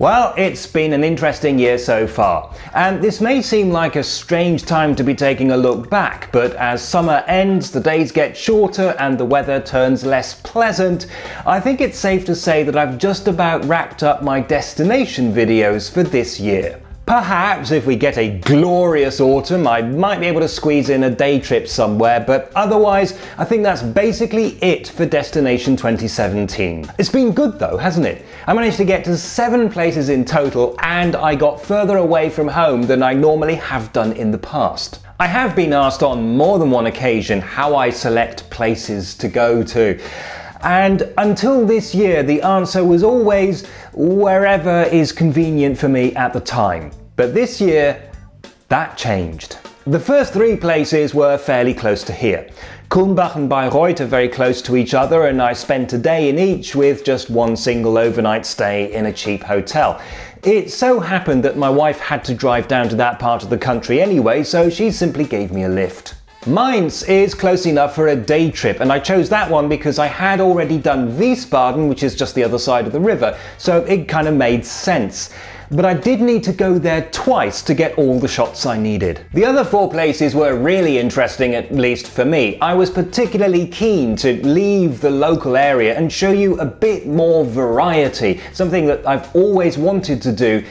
Well, it's been an interesting year so far, and this may seem like a strange time to be taking a look back, but as summer ends, the days get shorter and the weather turns less pleasant, I think it's safe to say that I've just about wrapped up my destination videos for this year. Perhaps if we get a glorious autumn, I might be able to squeeze in a day trip somewhere, but otherwise, I think that's basically it for Destination 2017. It's been good though, hasn't it? I managed to get to 7 places in total, and I got further away from home than I normally have done in the past. I have been asked on more than one occasion how I select places to go to. And until this year, the answer was always wherever is convenient for me at the time. But this year, that changed. The first 3 places were fairly close to here. Kulmbach and Bayreuth are very close to each other, and I spent a day in each with just one single overnight stay in a cheap hotel. It so happened that my wife had to drive down to that part of the country anyway, so she simply gave me a lift. Mainz is close enough for a day trip, and I chose that one because I had already done Wiesbaden, which is just the other side of the river, so it kind of made sense. But I did need to go there twice to get all the shots I needed. The other 4 places were really interesting, at least for me. I was particularly keen to leave the local area and show you a bit more variety, something that I've always wanted to do,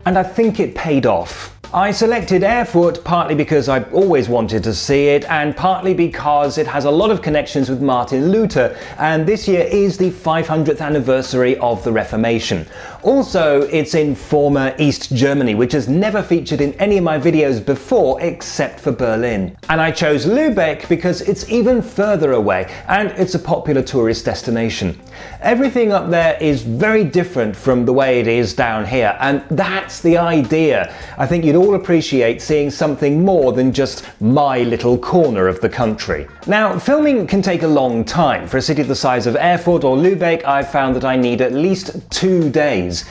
and I think it paid off. I selected Erfurt partly because I always wanted to see it, and partly because it has a lot of connections with Martin Luther, and this year is the 500th anniversary of the Reformation. Also, it's in former East Germany, which has never featured in any of my videos before except for Berlin. And I chose Lübeck because it's even further away, and it's a popular tourist destination. Everything up there is very different from the way it is down here, and that's the idea. I think you'd all appreciate seeing something more than just my little corner of the country. Now, filming can take a long time. For a city the size of Erfurt or Lübeck, I've found that I need at least 2 days.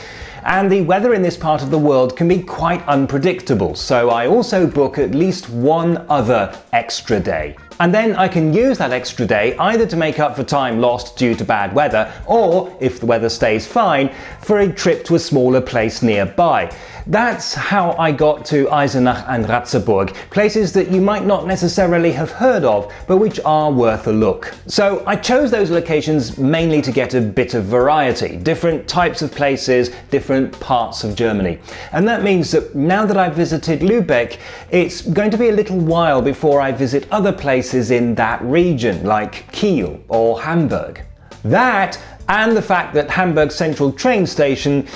And the weather in this part of the world can be quite unpredictable, so I also book at least 1 other extra day. And then I can use that extra day either to make up for time lost due to bad weather, or, if the weather stays fine, for a trip to a smaller place nearby. That's how I got to Eisenach and Ratzeburg, places that you might not necessarily have heard of, but which are worth a look. So I chose those locations mainly to get a bit of variety, different types of places, different parts of Germany. And that means that now that I've visited Lübeck, it's going to be a little while before I visit other places in that region, like Kiel or Hamburg. That, and the fact that Hamburg Central train station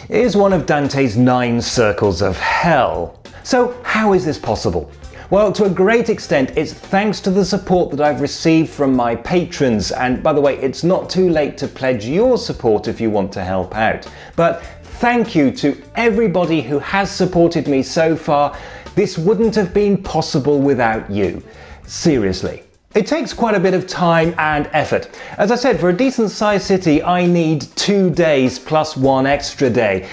is one of Dante's 9 circles of hell. So how is this possible? Well, to a great extent, it's thanks to the support that I've received from my patrons. And by the way, it's not too late to pledge your support if you want to help out. But thank you to everybody who has supported me so far. This wouldn't have been possible without you. Seriously. It takes quite a bit of time and effort. As I said, for a decent sized city, I need 2 days plus 1 extra day.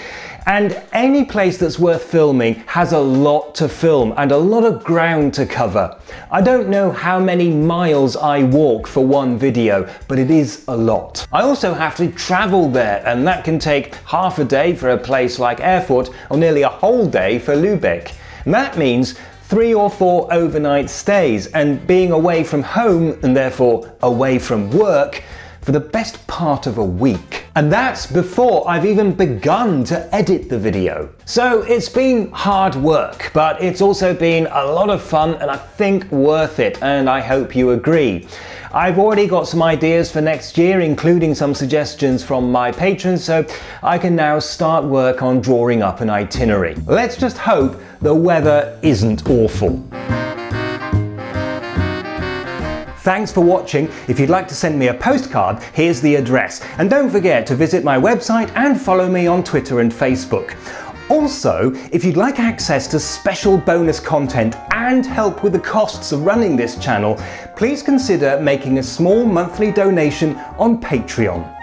And any place that's worth filming has a lot to film and a lot of ground to cover. I don't know how many miles I walk for one video, but it is a lot. I also have to travel there, and that can take half a day for a place like Erfurt or nearly a whole day for Lübeck. And that means 3 or 4 overnight stays, and being away from home and therefore away from work for the best part of a week. And that's before I've even begun to edit the video. So it's been hard work, but it's also been a lot of fun and I think worth it, and I hope you agree. I've already got some ideas for next year, including some suggestions from my patrons, so I can now start work on drawing up an itinerary. Let's just hope the weather isn't awful. Thanks for watching. If you'd like to send me a postcard, here's the address. And don't forget to visit my website and follow me on Twitter and Facebook. Also, if you'd like access to special bonus content and help with the costs of running this channel, please consider making a small monthly donation on Patreon.